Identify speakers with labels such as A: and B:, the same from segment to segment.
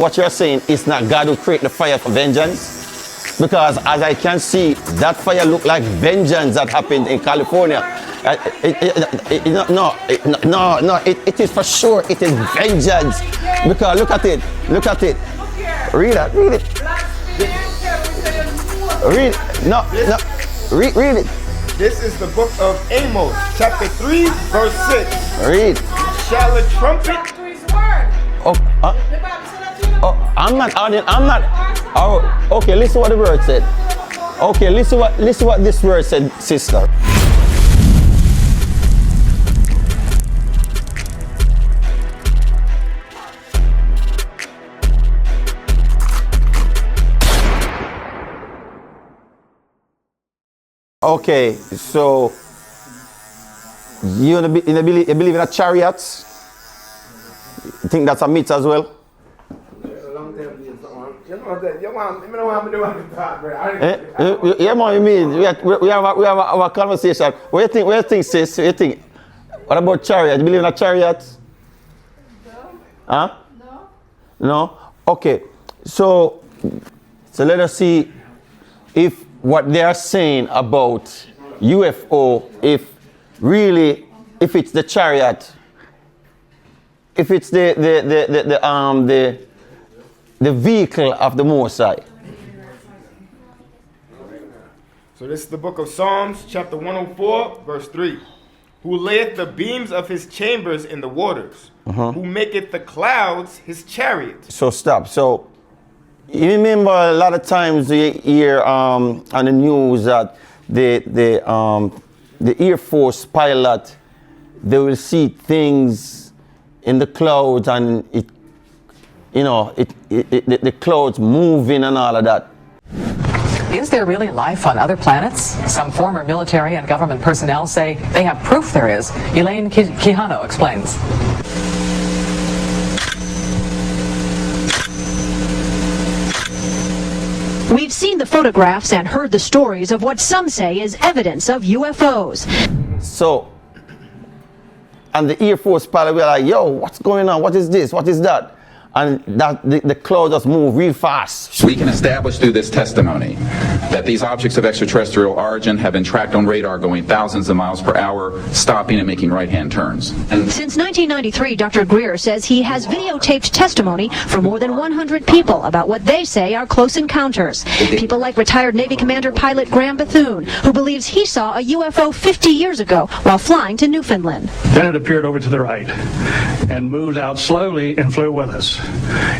A: What you're saying is not God who create the fire for vengeance? Because as I can see, that fire look like vengeance that happened in California. It is for sure, it is vengeance. Because look at it. Read it. Read it.
B: This is the book of Amos, chapter 3, verse 6.
A: Read.
B: Shall a trumpet?
A: I'm not. Oh, okay, listen what the word said. Okay, listen what this word said, sister. Okay, so you believe in a chariots? You think that's a myth as well? Yeah, man, you mean we have our conversation. What do you think, sis? What do you think? What about chariot? You believe in a chariot? No. Huh? No? Okay. So let us see if what they are saying about UFO, if it's the chariot, if it's the vehicle of the Most High.
B: So this is the book of Psalms, chapter 104, verse 3. Who layeth the beams of his chambers in the waters, who maketh the clouds his chariot.
A: So stop. So you remember a lot of times you hear on the news that the Air Force pilot, they will see things in the clouds and the clouds moving and all of that.
C: Is there really life on other planets? Some former military and government personnel say they have proof there is. Elaine Quijano explains.
D: We've seen the photographs and heard the stories of what some say is evidence of UFOs.
A: So, and the Air Force pilot will be like, yo, what's going on? What is this? What is that? And that the clouds just move real fast.
E: We can establish through this testimony that these objects of extraterrestrial origin have been tracked on radar going thousands of miles per hour, stopping and making right-hand turns.
D: Since 1993, Dr. Greer says he has videotaped testimony from more than 100 people about what they say are close encounters. People like retired Navy Commander pilot Graham Bethune, who believes he saw a UFO 50 years ago while flying to Newfoundland.
F: Then it appeared over to the right and moved out slowly and flew with us.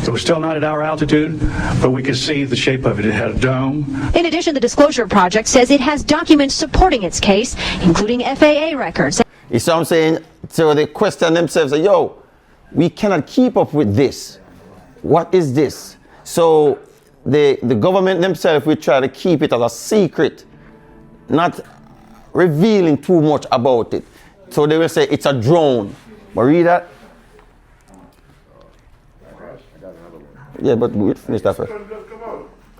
F: It was still not at our altitude, but we could see the shape of it. It had a dome.
D: In addition, the Disclosure Project says it has documents supporting its case, including FAA records.
A: You see what I'm saying? So they question themselves, yo, we cannot keep up with this. What is this? So the government themselves will try to keep it as a secret, not revealing too much about it. So they will say it's a drone. But read that. Yeah, but we'll finish that first.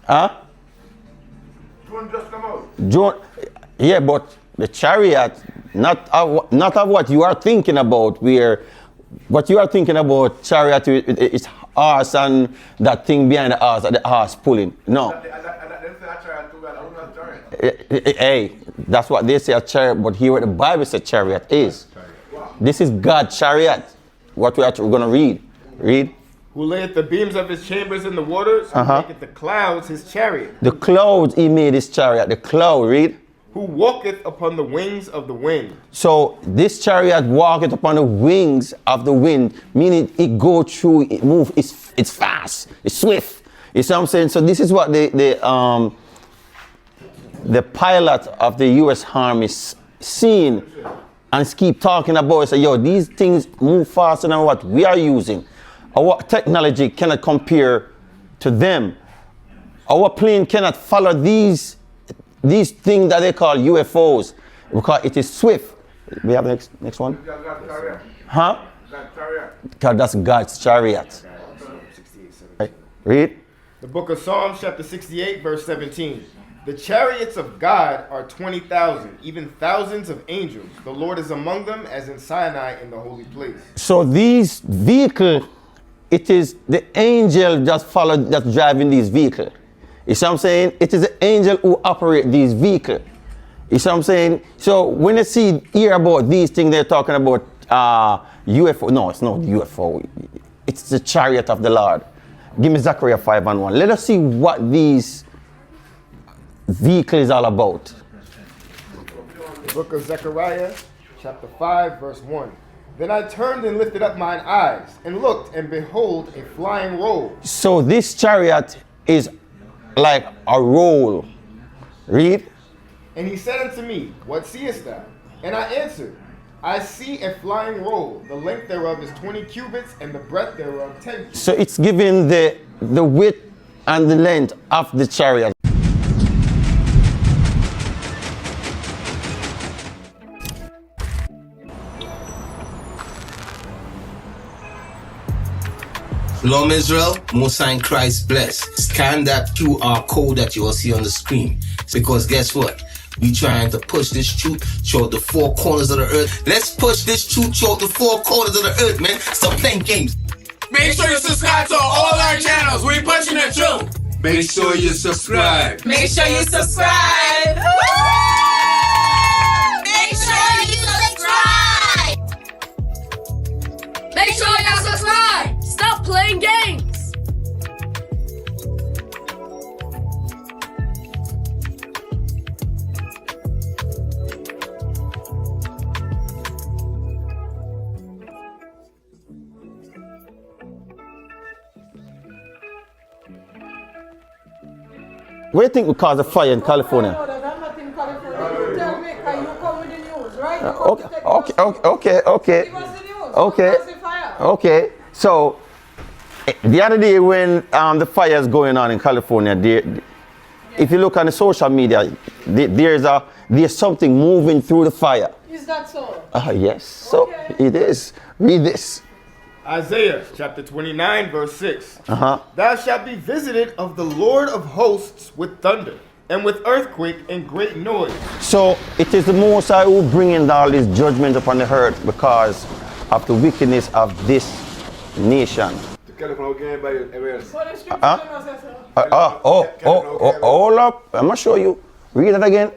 A: Huh?
B: Drone just come out.
A: Drone, yeah, but the chariot, not of what you are thinking about, where what you are thinking about chariot is horse and that thing behind the horse pulling. No. Hey, that's what they say a chariot, but here what the Bible says chariot is. This is God's chariot. What we're going to read. Read.
B: Who layeth the beams of his chambers in the waters, who maketh the clouds his chariot.
A: The clouds he made his chariot. The cloud, read.
B: Who walketh upon the wings of the wind.
A: So this chariot walketh upon the wings of the wind, meaning it go through, it move, it's fast, it's swift. You see what I'm saying? So this is what the pilot of the U.S. Army is seeing and keep talking about. Say, yo, these things move faster than what we are using. Our technology cannot compare to them. Our plane cannot follow these things that they call UFOs because it is swift. We have the next one? Huh? God, that's God's chariot. Right. Read.
B: The book of Psalms, chapter 68, verse 17. The chariots of God are 20,000, even thousands of angels. The Lord is among them as in Sinai in the holy place.
A: So these vehicles it is the angel that's driving these vehicles. You see what I'm saying? It is the angel who operate these vehicles. You see what I'm saying? So when you hear about these things, they're talking about UFO. No, it's not UFO. It's the chariot of the Lord. Give me Zechariah 5:1. Let us see what these vehicles is all about.
B: The book of Zechariah, chapter 5, verse 1. Then I turned and lifted up mine eyes, and looked, and behold, a flying roll.
A: So this chariot is like a roll. Read.
B: And he said unto me, What seest thou? And I answered, I see a flying roll. The length thereof is 20 cubits, and the breadth thereof 10 cubits.
A: So it's giving the width and the length of the chariot.
G: Shalom Israel, Musa in Christ bless. Scan that QR code that you will see on the screen. Because guess what? We trying to push this truth throughout the four corners of the earth. Let's push this truth throughout the four corners of the earth, man. Stop playing games.
H: Make sure you subscribe to all our channels. We pushing the truth.
I: Make sure you subscribe.
H: Make sure you subscribe.
J: Make sure you subscribe. Make sure y'all subscribe. Stop playing games.
A: What do you think would cause a fire in California? Okay. So the other day when the fire is going on in California, if you look on the social media, there's something moving through the fire.
K: Is that so?
A: Yes. So it is. Read this.
B: Isaiah chapter 29, verse 6. Thou shalt be visited of the Lord of hosts with thunder, and with earthquake and great noise.
A: So it is the Most High who bringing all this judgment upon the earth because of the wickedness of this nation. Hold up. I'm going to show you. Read it again.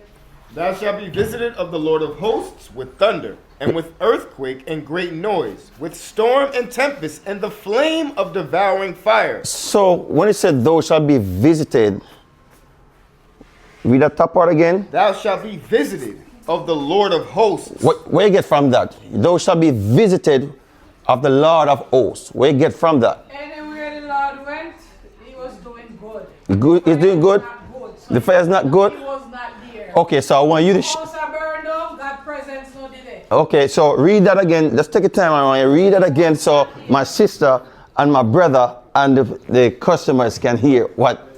B: Thou shalt be visited of the Lord of hosts with thunder, and with earthquake and great noise, with storm and tempest, and the flame of devouring fire.
A: So when it said thou shalt be visited, read that top part again.
B: Thou shalt be visited of the Lord of hosts.
A: Where you get from that? Thou shalt be visited of the Lord of hosts. Where you get from that?
K: Anywhere the Lord went, he was doing good.
A: Good. He's doing good?
K: So
A: the fire's not good?
K: He was not there.
A: Okay, so I want you to...
K: House are burned up, God presents no delay.
A: Okay, so read that again. Just take your time. I want you to read that again so my sister and my brother and the customers can hear what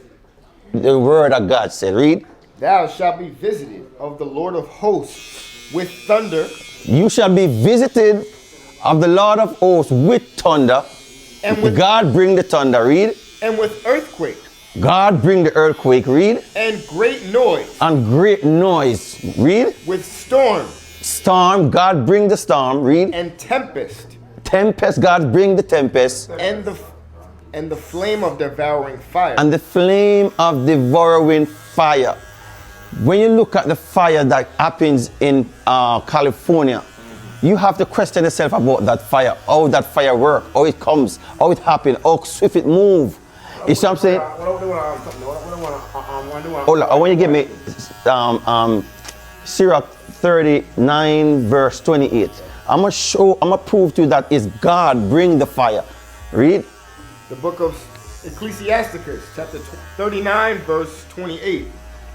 A: the word of God said. Read.
B: Thou shalt be visited of the Lord of hosts with thunder.
A: You shall be visited of the Lord of hosts with thunder.
B: And with
A: God bring the thunder. Read.
B: And with earthquake.
A: God bring the earthquake. Read.
B: And great noise.
A: And great noise. Read.
B: With storm.
A: Storm. God bring the storm. Read.
B: And tempest.
A: Tempest. God bring the tempest.
B: And the flame of devouring fire.
A: And the flame of devouring fire. When you look at the fire that happens in California, you have to question yourself about that fire, how that fire works, how it comes, how it happens, how swift it moves. You see what I'm saying? Hold on, I want you to give me Sirach 39 verse 28. I'm gonna prove to you that it's God bring the fire. Read.
B: The book of Ecclesiasticus, chapter 39 verse 28.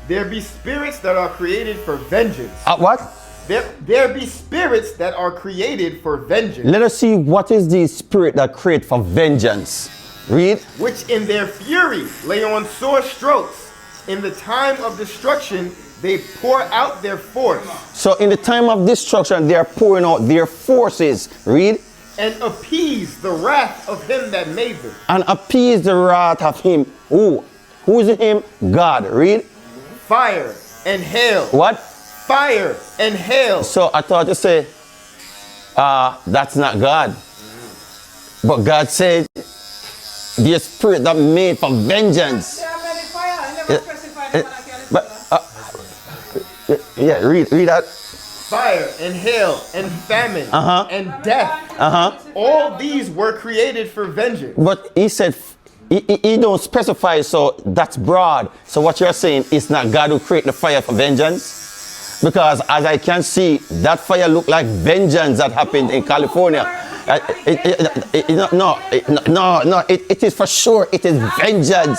B: There be spirits that are created for vengeance.
A: What?
B: There be spirits that are created for vengeance.
A: Let us see what is the spirit that create for vengeance. Read.
B: Which in their fury lay on sore strokes. In the time of destruction, they pour out their force.
A: So in the time of destruction, they are pouring out their forces. Read.
B: And appease the wrath of him that made them.
A: And appease the wrath of him. Who is him? God. Read.
B: Fire and hail.
A: What?
B: Fire and hail.
A: So I thought you say, that's not God. But God said, the spirit that made for vengeance.
K: There are many fire. I never specified
A: eh,
K: one I can
A: but, yeah, read that.
B: Fire and hail and famine and death. All these were created for vengeance.
A: But he said, he don't specify, so that's broad. So what you're saying is not God who create the fire for vengeance? Because as I can see, that fire looked like vengeance that happened in California. It is for sure, it is vengeance.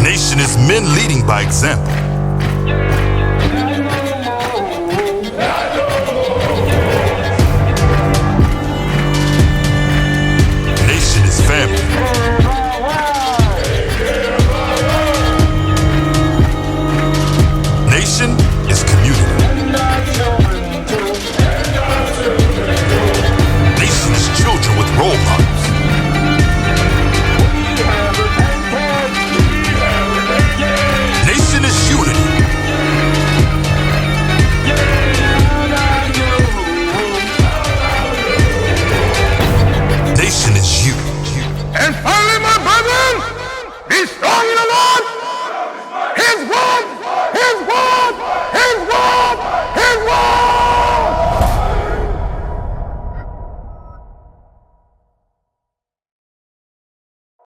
L: Nation is men leading by example.